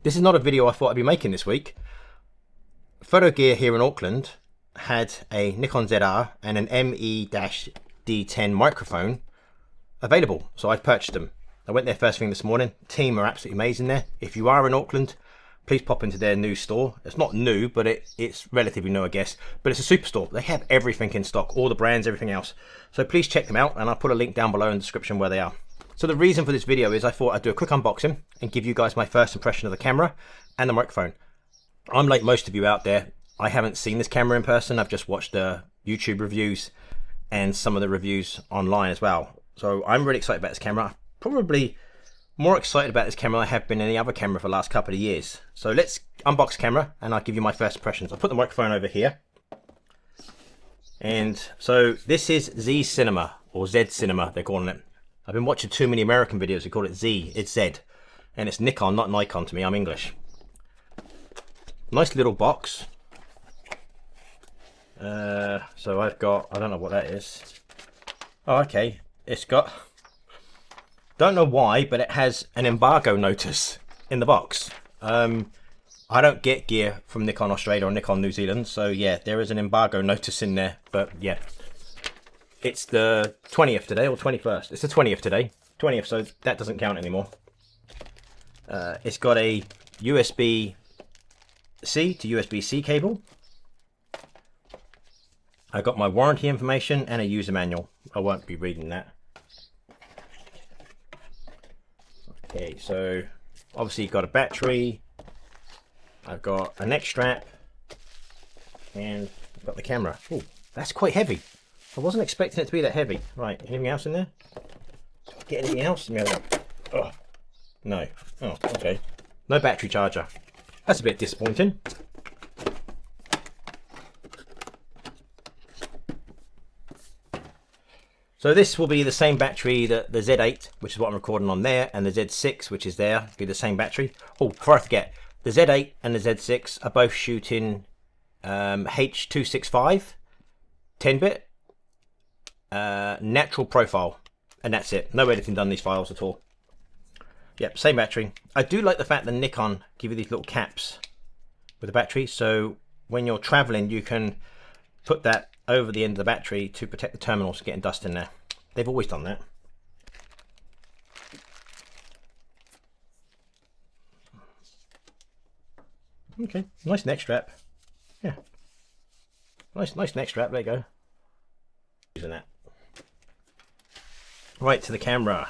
This is not a video I thought I'd be making this week. Photo Gear here in Auckland had a Nikon ZR and an ME-D10 microphone available, so I've purchased them. I went there first thing this morning. Team are absolutely amazing there. If you are in Auckland, please pop into their new store. It's not new, but it's relatively new, I guess. But it's a superstore. They have everything in stock, all the brands, everything else. So please check them out, and I'll put a link down below in the description where they are. So the reason for this video is I thought I'd do a quick unboxing and give you guys my first impression of the camera and the microphone. I'm like most of you out there. I haven't seen this camera in person. I've just watched the YouTube reviews and some of the reviews online as well. So I'm really excited about this camera. Probably more excited about this camera than I have been any other camera for the last couple of years. So let's unbox the camera and I'll give you my first impressions. I'll put the microphone over here. And so this is Z Cinema, or Z Cinema they're calling it. I've been watching too many American videos who call it Z, it's Z. And it's Nikon, not Nikon to me, I'm English. Nice little box. So I've got, I don't know what that is. Oh, okay. It's got, don't know why, but it has an embargo notice in the box. I don't get gear from Nikon Australia or Nikon New Zealand, so yeah, there is an embargo notice in there, but yeah. It's the 20th today, or 21st. It's the 20th today. 20th, so that doesn't count anymore. It's got a USB-C to USB-C cable. I got my warranty information and a user manual. I won't be reading that. Okay, so obviously you've got a battery. I've got a neck strap. And I've got the camera. Oh, that's quite heavy. I wasn't expecting it to be that heavy. Right, anything else in there? Get anything else? Oh, no. Oh, okay. No battery charger. That's a bit disappointing. So this will be the same battery that the Z8, which is what I'm recording on there, and the Z6, which is there, be the same battery. Oh, before I forget, the Z8 and the Z6 are both shooting H.265, 10-bit. Natural profile, and that's it. No editing done in these files at all. Yep, same battery. I do like the fact that Nikon give you these little caps with the battery, so when you're traveling you can put that over the end of the battery to protect the terminals from getting dust in there. They've always done that. Okay, nice neck strap. Yeah, nice neck strap. There you go. Using that. Right, to the camera.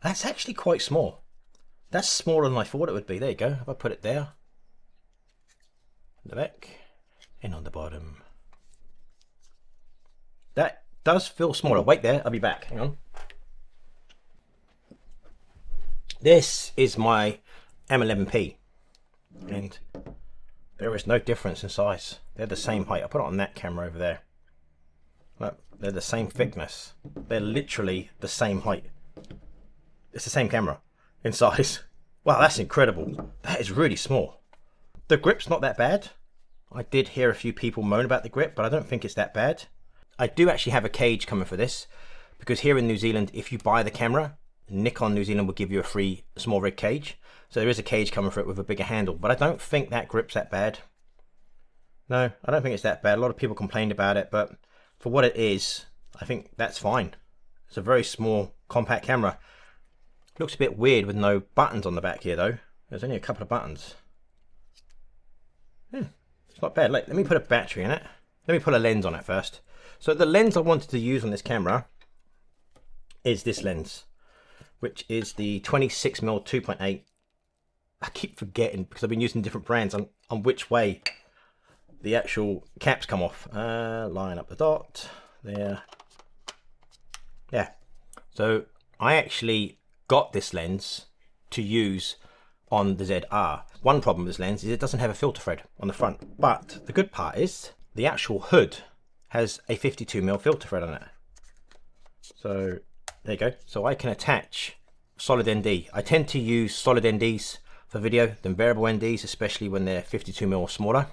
That's actually quite small. That's smaller than I thought it would be. There you go. If I put it there. On the back and on the bottom. That does feel smaller. Wait there, I'll be back. Hang on. This is my M11P. And there is no difference in size. They're the same height. I'll put it on that camera over there. Look, they're the same thickness. They're literally the same height. It's the same camera in size. Wow, that's incredible. That is really small. The grip's not that bad. I did hear a few people moan about the grip, but I don't think it's that bad. I do actually have a cage coming for this, because here in New Zealand, if you buy the camera, Nikon New Zealand will give you a free small rig cage. So there is a cage coming for it with a bigger handle, but I don't think that grip's that bad. No, I don't think it's that bad. A lot of people complained about it, but for what it is, I think that's fine. It's a very small, compact camera. Looks a bit weird with no buttons on the back here though. There's only a couple of buttons. Yeah, it's not bad. Let me put a battery in it. Let me put a lens on it first. So the lens I wanted to use on this camera is this lens, which is the 26mm 2.8. I keep forgetting because I've been using different brands on which way the actual caps come off. Line up the dot there. Yeah. So I actually got this lens to use on the ZR. One problem with this lens is it doesn't have a filter thread on the front, but the good part is the actual hood has a 52mm filter thread on it. So there you go. So I can attach solid ND. I tend to use solid NDs for video than variable NDs, especially when they're 52mm or smaller.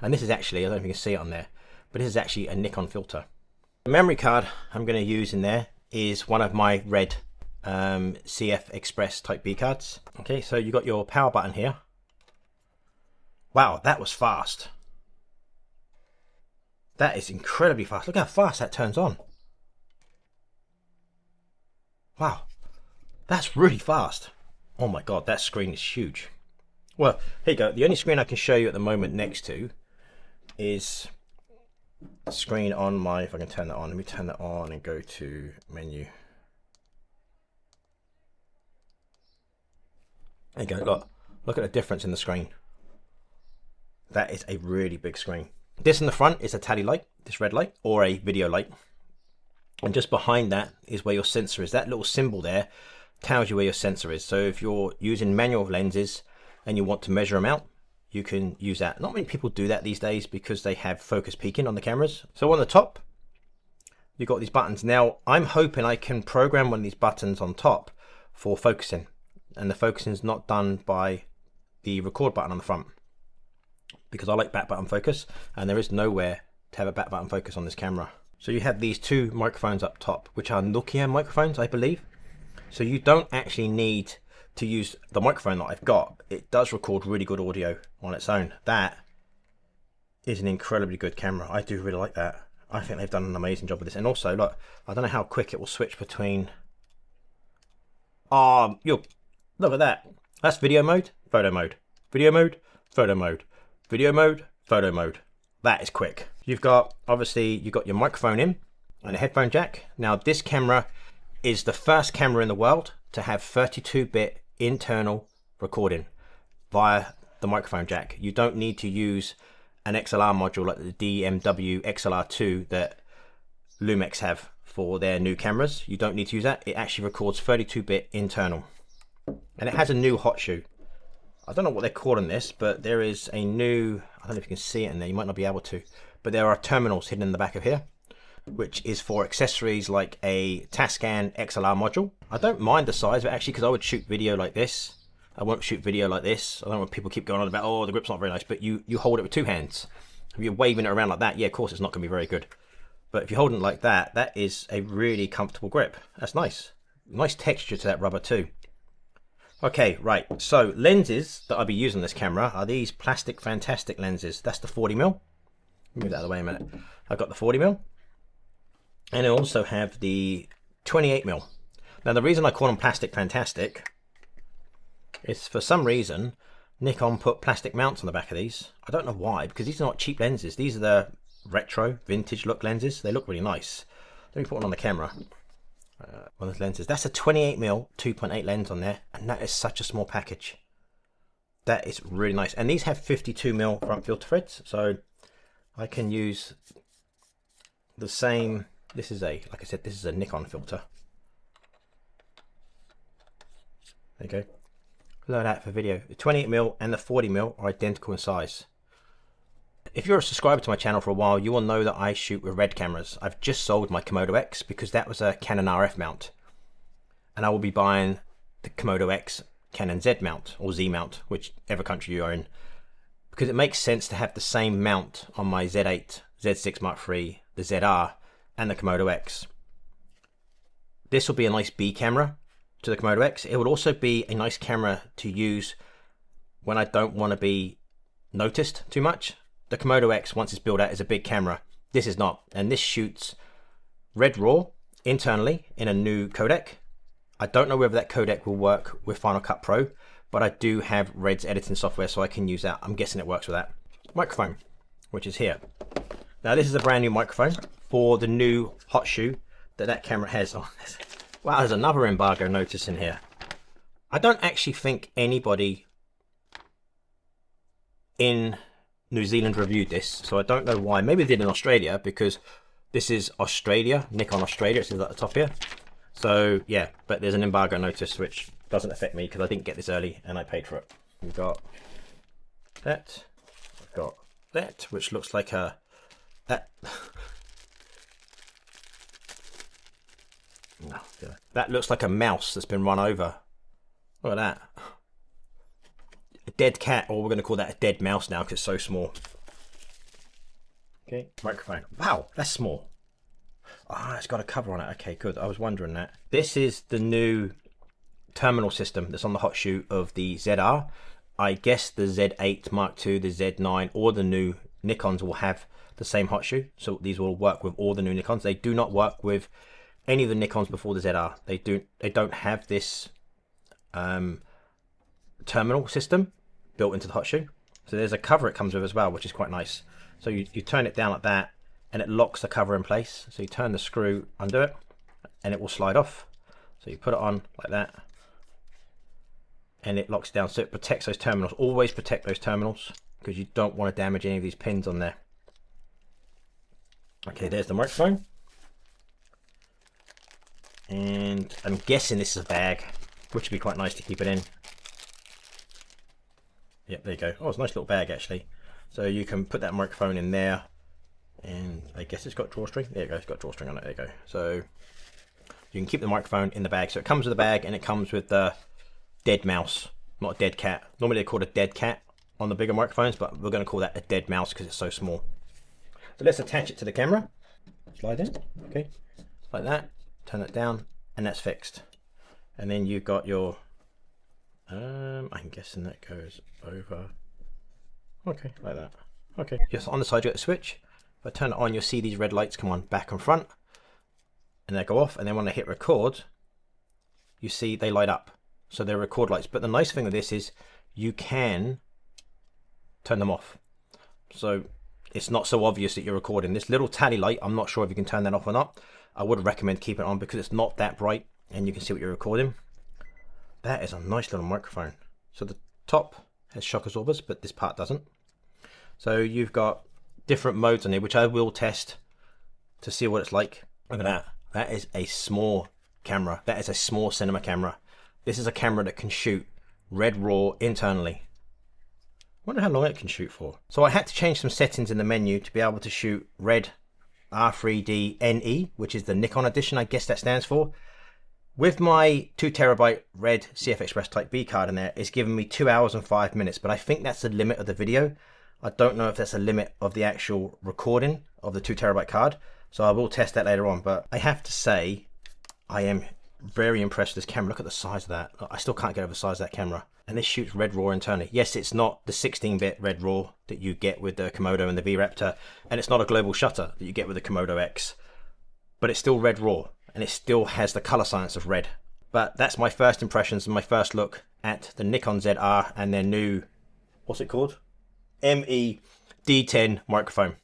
And this is actually, I don't know if you can see it on there, but this is actually a Nikon filter. The memory card I'm going to use in there is one of my red CF Express Type B cards. Okay, so you got your power button here. Wow, that was fast. That is incredibly fast. Look how fast that turns on. Wow, that's really fast. Oh my god, that screen is huge. Well, here you go. The only screen I can show you at the moment next to is the screen on my, if I can turn that on, let me turn that on and go to menu. There you go, look at the difference in the screen. That is a really big screen. This in the front is a tally light, this red light, or a video light. And just behind that is where your sensor is. That little symbol there tells you where your sensor is. So if you're using manual lenses and you want to measure them out, you can use that. Not many people do that these days because they have focus peaking on the cameras. So on the top, you've got these buttons. Now, I'm hoping I can program one of these buttons on top for focusing. And the focusing is not done by the record button on the front, because I like back button focus, and there is nowhere to have a back button focus on this camera. So you have these two microphones up top, which are Nokia microphones, I believe. So you don't actually need to use the microphone that I've got. It does record really good audio on its own. That is an incredibly good camera. I do really like that. I think they've done an amazing job with this. And also, look, I don't know how quick it will switch between. Look at that. That's video mode, photo mode, video mode, photo mode, video mode, photo mode. That is quick. You've got, obviously, you've got your microphone in and a headphone jack. Now, this camera is the first camera in the world to have 32-bit internal recording via the microphone jack. You don't need to use an XLR module like the DMW XLR2 that Lumix have for their new cameras. You don't need to use that. It actually records 32-bit internal. And it has a new hot shoe. I don't know what they're calling this, but there is a new, I don't know if you can see it in there, you might not be able to, but there are terminals hidden in the back of here, which is for accessories like a Tascam XLR module. I don't mind the size, but actually, because I would shoot video like this, I won't shoot video like this. I don't want people keep going on about, oh, the grip's not very nice, but you hold it with two hands. If you're waving it around like that, yeah, of course it's not going to be very good. But if you're holding it like that, that is a really comfortable grip. That's nice. Nice texture to that rubber too. Okay, right, so lenses that I'll be using on this camera are these plastic fantastic lenses. That's the 40mm. Move that out of the way a minute. I've got the 40mm. And I also have the 28mm. Now the reason I call them plastic fantastic is for some reason Nikon put plastic mounts on the back of these. I don't know why, because these are not cheap lenses. These are the retro, vintage look lenses. They look really nice. Let me put one on the camera. One of those lenses. That's a 28mm 2.8 lens on there, and that is such a small package. That is really nice. And these have 52mm front filter threads, so I can use the same. This is a, like I said, this is a Nikon filter. There you go. Load that for video. The 28mm and the 40mm are identical in size. If you're a subscriber to my channel for a while, you will know that I shoot with red cameras. I've just sold my Komodo X because that was a Canon RF mount. And I will be buying the Komodo X Canon Z mount, or Z mount, whichever country you are in. Because it makes sense to have the same mount on my Z8, Z6 Mark III, the ZR, and the Komodo X. This will be a nice B camera to the Komodo X. It will also be a nice camera to use when I don't want to be noticed too much. The Komodo X, once it's built out, is a big camera. This is not, and this shoots Red RAW internally in a new codec. I don't know whether that codec will work with Final Cut Pro, but I do have Red's editing software, so I can use that. I'm guessing it works with that. Microphone, which is here. Now this is a brand new microphone for the new hot shoe that camera has. Oh, wow, there's another embargo notice in here. I don't actually think anybody in New Zealand reviewed this, so I don't know why. Maybe they did in Australia, because this is Australia, Nikon Australia, it says at the top here. So yeah, but there's an embargo notice which doesn't affect me because I didn't get this early and I paid for it. We've got that, I've got that, which looks like a that looks like a mouse that's been run over. Look at that. A dead cat, or we're going to call that a dead mouse now because it's so small. Okay, microphone. Wow, that's small. Ah, it's got a cover on it. Okay, good. I was wondering that. This is the new terminal system that's on the hot shoe of the ZR. I guess the Z8 Mark II, the Z9, or the new Nikons will have the same hot shoe. So these will work with all the new Nikons. They do not work with any of the Nikons before the ZR. They don't have this terminal system built into the hot shoe. So there's a cover it comes with as well, which is quite nice. So you turn it down like that and it locks the cover in place. So you turn the screw, undo it, and it will slide off. So you put it on like that and it locks down, so it protects those terminals. Always protect those terminals because you don't want to damage any of these pins on there. Okay, there's the microphone. And I'm guessing this is a bag, which would be quite nice to keep it in. Yep, there you go. Oh, it's a nice little bag actually. So you can put that microphone in there, and I guess it's got drawstring. There you go, it's got drawstring on it. There you go. So you can keep the microphone in the bag. So it comes with the bag, and it comes with the dead mouse, not a dead cat. Normally they call it a dead cat on the bigger microphones, but we're going to call that a dead mouse because it's so small. So let's attach it to the camera. Slide in, okay, like that. Turn it down, and that's fixed. And then you've got your I'm guessing that goes over. Okay, like that. Okay, just on the side you got the switch. If I turn it on, you'll see these red lights come on back and front, and they go off. And then when I hit record, you see they light up. So they're record lights. But the nice thing with this is you can turn them off. So it's not so obvious that you're recording. This little tally light, I'm not sure if you can turn that off or not. I would recommend keeping it on because it's not that bright and you can see what you're recording. That is a nice little microphone. So the top has shock absorbers, but this part doesn't. So you've got different modes on here, which I will test to see what it's like. Look at that. That is a small camera. That is a small cinema camera. This is a camera that can shoot red raw internally. I wonder how long it can shoot for. So I had to change some settings in the menu to be able to shoot red R3D NE, which is the Nikon edition, I guess that stands for. With my 2TB red CF Express Type B card in there, it's given me 2 hours and 5 minutes, but I think that's the limit of the video. I don't know if that's a limit of the actual recording of the 2TB card, so I will test that later on. But I have to say, I am very impressed with this camera. Look at the size of that. I still can't get over the size of that camera. And this shoots red raw internally. Yes, it's not the 16-bit red raw that you get with the Komodo and the V-Raptor, and it's not a global shutter that you get with the Komodo X, but it's still red raw, and it still has the color science of red. But that's my first impressions and my first look at the Nikon ZR and their new, what's it called? ME D10 microphone.